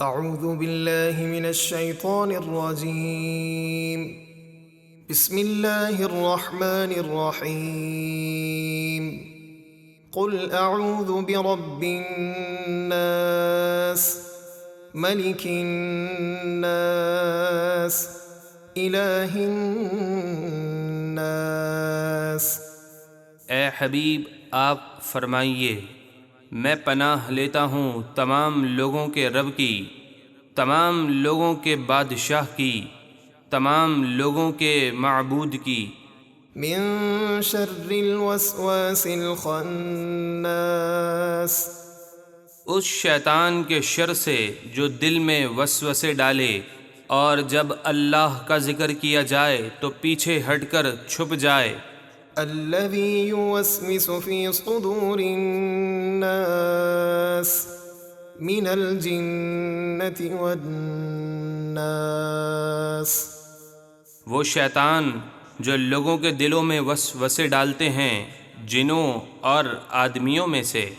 اعوذ باللہ من الشیطان الرجیم بسم اللہ الرحمن الرحیم قل اعوذ برب الناس ملک الناس الہ الناس۔ اے حبیب آپ فرمائیے میں پناہ لیتا ہوں تمام لوگوں کے رب کی، تمام لوگوں کے بادشاہ کی، تمام لوگوں کے معبود کی، من شر الوسواس الخناس، اس شیطان کے شر سے جو دل میں وسوسے ڈالے اور جب اللہ کا ذکر کیا جائے تو پیچھے ہٹ کر چھپ جائے، الذي يوسوس في صدور الناس من الجنة والناس۔ وہ شیطان جو لوگوں کے دلوں میں وسوسے ڈالتے ہیں جنوں اور آدمیوں میں سے۔